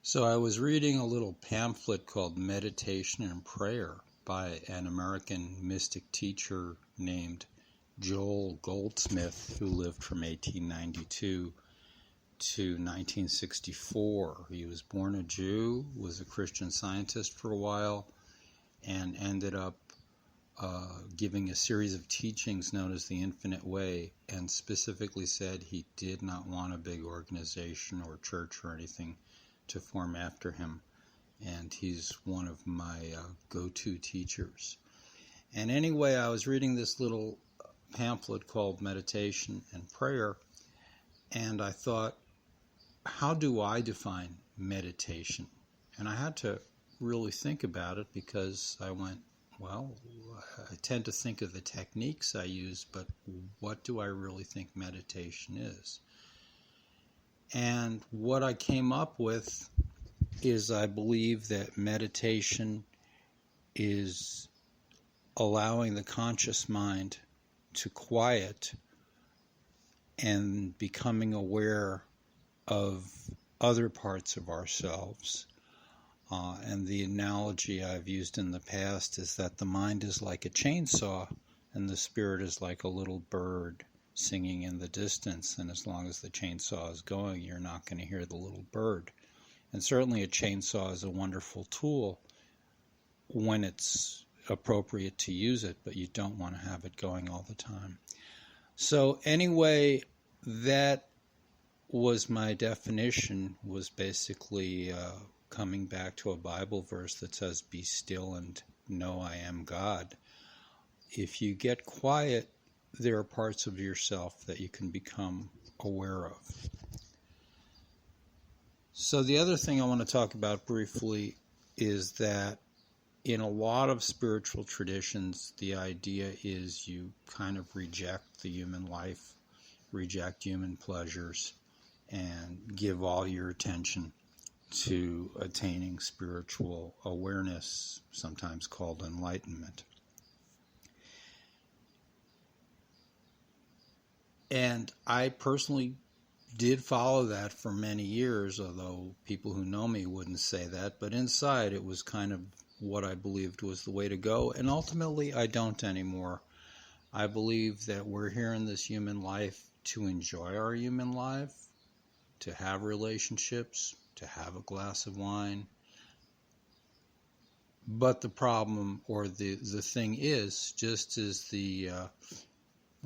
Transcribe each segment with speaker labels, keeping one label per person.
Speaker 1: So I was reading a little pamphlet called Meditation and Prayer by an American mystic teacher named Joel Goldsmith, who lived from 1892 to 1964. He was born a Jew, was a Christian Scientist for a while, and ended up giving a series of teachings known as the Infinite Way, and specifically said he did not want a big organization or church or anything to form after him, and he's one of my go-to teachers. And anyway, I was reading this little pamphlet called Meditation and Prayer, and I thought, how do I define meditation? And I had to really think about it, because I went, well, I tend to think of the techniques I use, but what do I really think meditation is? And what I came up with is, I believe that meditation is allowing the conscious mind to quiet and becoming aware of other parts of ourselves. And the analogy I've used in the past is that the mind is like a chainsaw and the spirit is like a little bird singing in the distance, and as long as the chainsaw is going, you're not going to hear the little bird. And certainly a chainsaw is a wonderful tool when it's appropriate to use it, but you don't want to have it going all the time. So anyway, that was my definition, was basically coming back to a Bible verse that says, "Be still and know I am God." If you get quiet, there are parts of yourself that you can become aware of. So the other thing I want to talk about briefly is that in a lot of spiritual traditions, the idea is you kind of reject the human life, reject human pleasures, and give all your attention to attaining spiritual awareness, sometimes called enlightenment. And I personally did follow that for many years, although people who know me wouldn't say that. But inside, it was kind of what I believed was the way to go. And ultimately, I don't anymore. I believe that we're here in this human life to enjoy our human life, to have relationships, to have a glass of wine. But the problem, or the thing is, just as the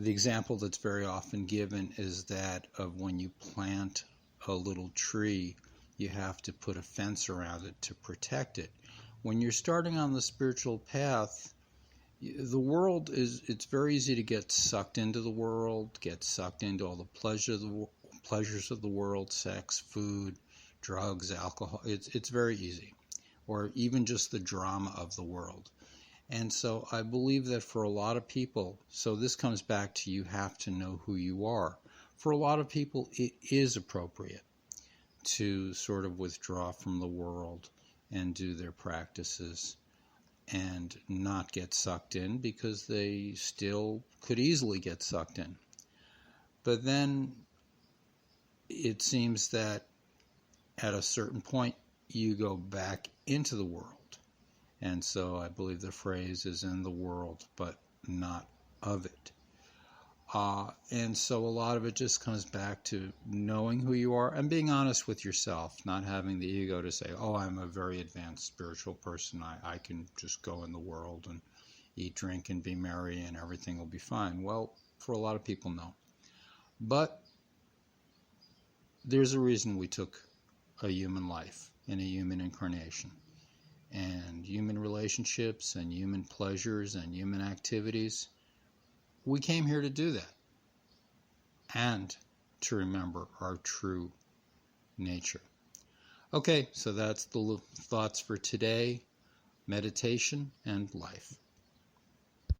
Speaker 1: example that's very often given is that of when you plant a little tree, you have to put a fence around it to protect it. When you're starting on the spiritual path, the world it's very easy to get sucked into the world, get sucked into all the pleasures of the world, sex, food, drugs, alcohol. It's very easy. Or even just the drama of the world. And so I believe that for a lot of people, so this comes back to, you have to know who you are. For a lot of people, it is appropriate to sort of withdraw from the world and do their practices and not get sucked in, because they still could easily get sucked in. But then it seems that at a certain point, you go back into the world. And so I believe the phrase is in the world, but not of it. And so a lot of it just comes back to knowing who you are and being honest with yourself, not having the ego to say, oh, I'm a very advanced spiritual person. I can just go in the world and eat, drink, and be merry, and everything will be fine. Well, for a lot of people, no. But there's a reason we took a human life in a human incarnation. And human relationships and human pleasures and human activities, we came here to do that and to remember our true nature. Okay, so that's the thoughts for today: meditation and life.